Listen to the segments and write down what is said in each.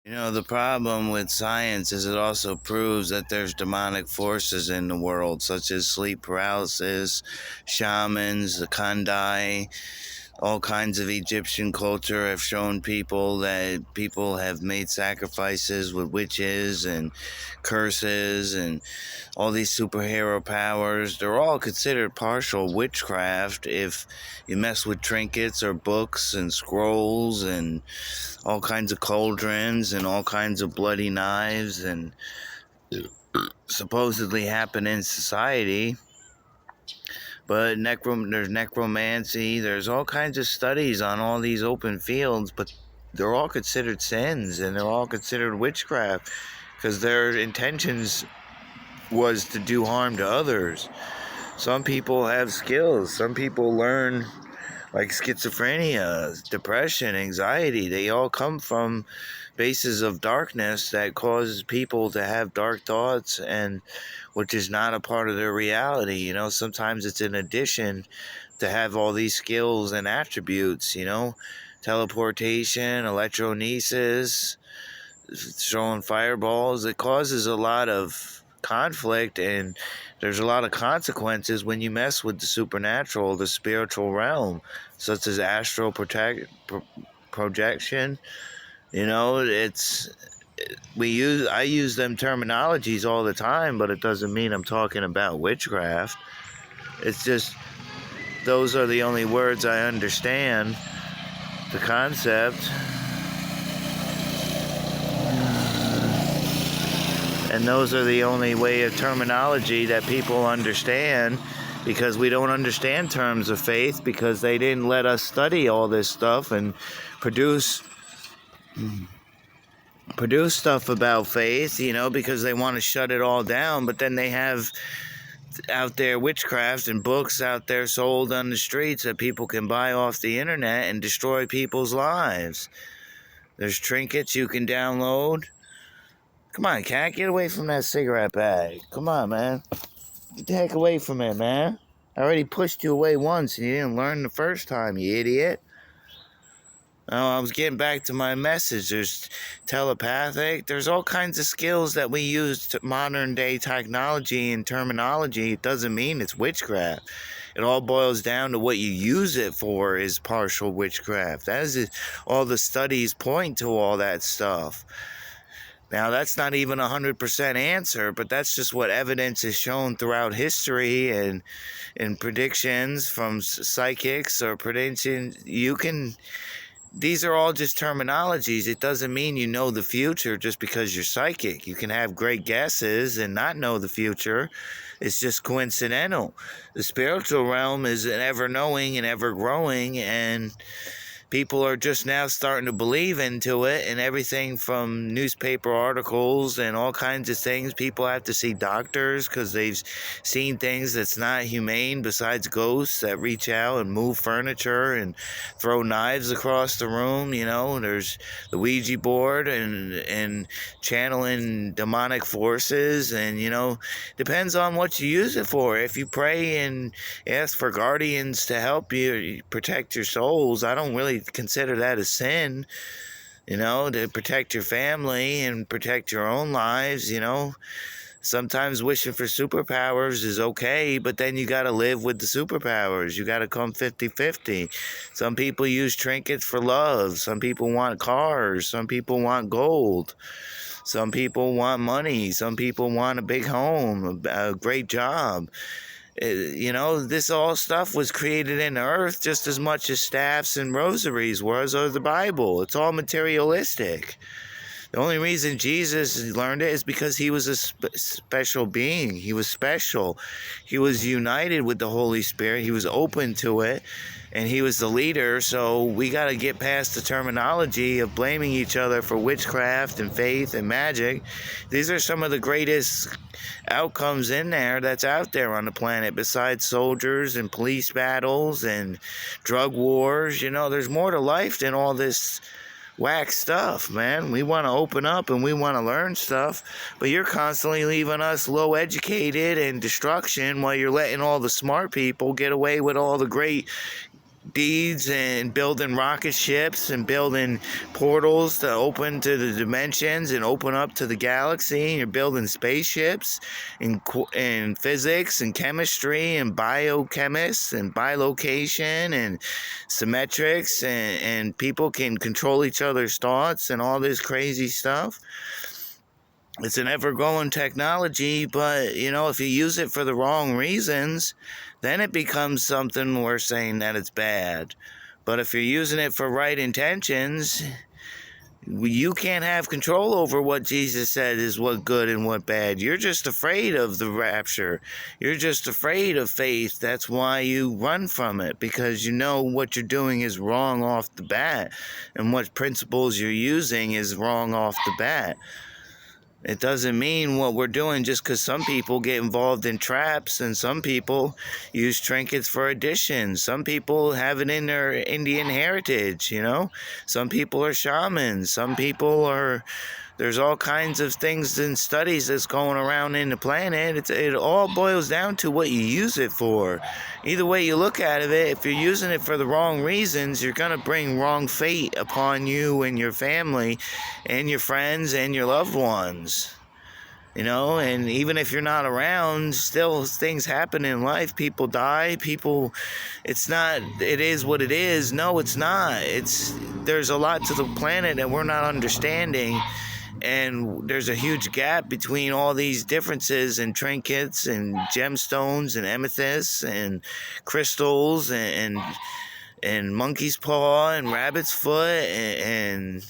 The problem with science is it also proves that there's demonic forces in the world, such as sleep paralysis, shamans, the Kandai. All kinds of Egyptian culture have shown people that people have made sacrifices with witches and curses and all these superhero powers. They're all considered partial witchcraft if you mess with trinkets or books and scrolls and all kinds of cauldrons and all kinds of bloody knives and supposedly happen in society. But there's necromancy, there's all kinds of studies on all these open fields, but they're all considered sins and they're all considered witchcraft because their intentions was to do harm to others. Some people have skills, some people learn, like schizophrenia, depression, anxiety. They all come from bases of darkness that causes people to have dark thoughts, and which is not a part of their reality. Sometimes it's an addition to have all these skills and attributes, teleportation, electronesis, throwing fireballs. It causes a lot of conflict, and there's a lot of consequences when you mess with the supernatural, the spiritual realm, such as astral projection. I use them terminologies all the time, but it doesn't mean I'm talking about witchcraft. It's just those are the only words I understand, the concept. And those are the only way of terminology that people understand, because we don't understand terms of faith because they didn't let us study all this stuff and produce stuff about faith, because they want to shut it all down. But then they have out there witchcraft and books out there sold on the streets that people can buy off the internet and destroy people's lives. There's trinkets you can download. Come on, cat, get away from that cigarette bag. Come on, man. Get the heck away from it, man. I already pushed you away once and you didn't learn the first time, you idiot. I was getting back to my message. There's telepathic. There's all kinds of skills that we use to modern day technology and terminology. It doesn't mean it's witchcraft. It all boils down to what you use it for is partial witchcraft. That is all the studies point to all that stuff. Now, that's not even 100% answer, but that's just what evidence is shown throughout history and predictions from psychics or predictions. These are all just terminologies. It doesn't mean you know the future just because you're psychic. You can have great guesses and not know the future. It's just coincidental. The spiritual realm is an ever-knowing and ever-growing, and people are just now starting to believe into it, and everything from newspaper articles and all kinds of things. People have to see doctors because they've seen things that's not humane, besides ghosts that reach out and move furniture and throw knives across the room. There's the Ouija board and channeling demonic forces, and depends on what you use it for. If you pray and ask for guardians to help you protect your souls, I don't really consider that a sin, to protect your family and protect your own lives. Sometimes wishing for superpowers is okay, but then you got to live with the superpowers. You got to come 50-50. Some people use trinkets for love. Some people want cars. Some people want gold. Some people want money. Some people want a big home, a great job. This all stuff was created in the earth just as much as staffs and rosaries was, or the Bible. It's all materialistic. The only reason Jesus learned it is because he was a special being. He was special. He was united with the Holy Spirit. He was open to it, and he was the leader. So we got to get past the terminology of blaming each other for witchcraft and faith and magic. These are some of the greatest outcomes in there that's out there on the planet, besides soldiers and police battles and drug wars. There's more to life than all this whack stuff, man. We want to open up and we want to learn stuff, but you're constantly leaving us low educated and destruction while you're letting all the smart people get away with all the great deeds and building rocket ships and building portals to open to the dimensions and open up to the galaxy. And you're building spaceships and physics and chemistry and biochemists and bilocation and symmetrics, and people can control each other's thoughts and all this crazy stuff. It's an ever-growing technology, but, if you use it for the wrong reasons, then it becomes something we're saying that it's bad. But if you're using it for right intentions, you can't have control over what Jesus said is what good and what bad. You're just afraid of the rapture. You're just afraid of faith. That's why you run from it, because you know what you're doing is wrong off the bat, and what principles you're using is wrong off the bat. It doesn't mean what we're doing just because some people get involved in traps and some people use trinkets for additions. Some people have it in their Indian heritage, Some people are shamans. Some people are... There's all kinds of things and studies that's going around in the planet. It all boils down to what you use it for. Either way you look at it, if you're using it for the wrong reasons, you're going to bring wrong fate upon you and your family and your friends and your loved ones. And even if you're not around, still things happen in life. People die. It is what it is. No, it's not. There's a lot to the planet that we're not understanding. And there's a huge gap between all these differences and trinkets and gemstones and amethysts and crystals and monkey's paw and rabbit's foot and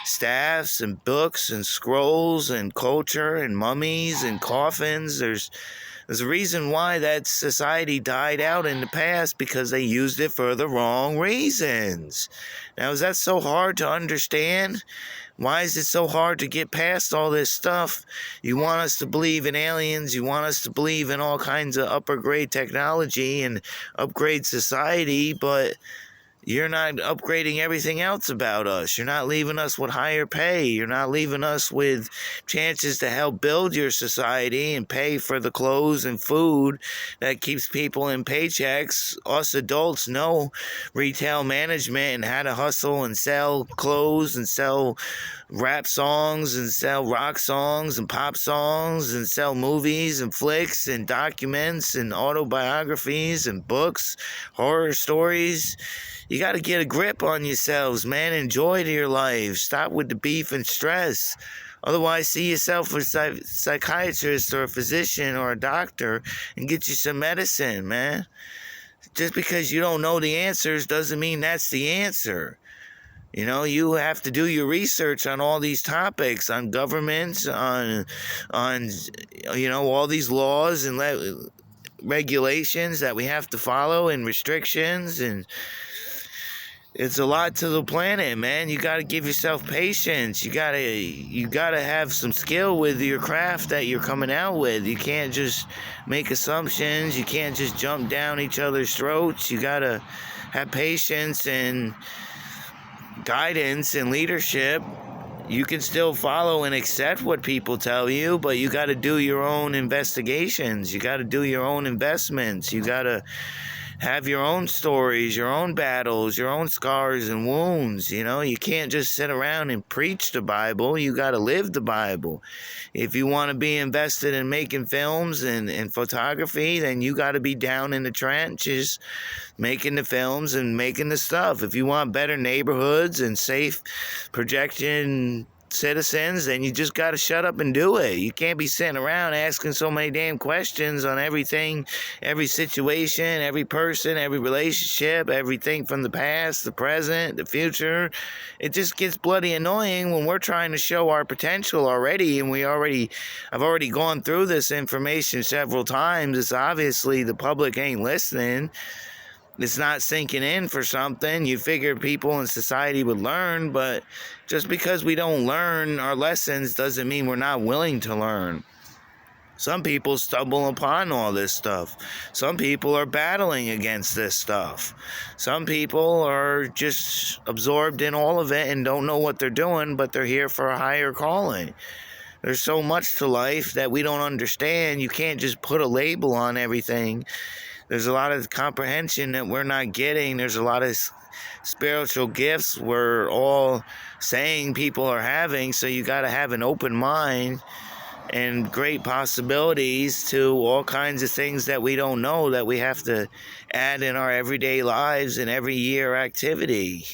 staffs and books and scrolls and culture and mummies and coffins. There's a reason why that society died out in the past, because they used it for the wrong reasons. Now, is that so hard to understand? Why is it so hard to get past all this stuff? You want us to believe in aliens. You want us to believe in all kinds of upper grade technology and upgrade society, but you're not upgrading everything else about us. You're not leaving us with higher pay. You're not leaving us with chances to help build your society and pay for the clothes and food that keeps people in paychecks. Us adults know retail management and how to hustle and sell clothes and sell rap songs and sell rock songs and pop songs and sell movies and flicks and documents and autobiographies and books, horror stories. You got to get a grip on yourselves, man. Enjoy your life. Stop with the beef and stress. Otherwise, see yourself as a psychiatrist or a physician or a doctor and get you some medicine, man. Just because you don't know the answers doesn't mean that's the answer. You have to do your research on all these topics, on governments, on all these laws and regulations that we have to follow and restrictions, and it's a lot to the planet, man. You got to give yourself patience. You got to have some skill with your craft that you're coming out with. You can't just make assumptions. You can't just jump down each other's throats. You got to have patience and guidance and leadership. You can still follow and accept what people tell you, but you got to do your own investigations. You got to do your own investments. You got to have your own stories, your own battles, your own scars and wounds. You can't just sit around and preach the Bible. You got to live the Bible. If you want to be invested in making films and photography, then you got to be down in the trenches making the films and making the stuff. If you want better neighborhoods and safe projection citizens, then you just got to shut up and do it. You can't be sitting around asking so many damn questions on everything, every situation, every person, every relationship, everything from the past, the present, the future. It just gets bloody annoying when we're trying to show our potential already, and I've already gone through this information several times. It's obviously the public ain't listening. It's not sinking in for something. You figure people in society would learn, but just because we don't learn our lessons doesn't mean we're not willing to learn. Some people stumble upon all this stuff. Some people are battling against this stuff. Some people are just absorbed in all of it and don't know what they're doing, but they're here for a higher calling. There's so much to life that we don't understand. You can't just put a label on everything. There's a lot of comprehension that we're not getting. There's a lot of spiritual gifts we're all saying people are having, so you got to have an open mind and great possibilities to all kinds of things that we don't know that we have to add in our everyday lives and every year activity.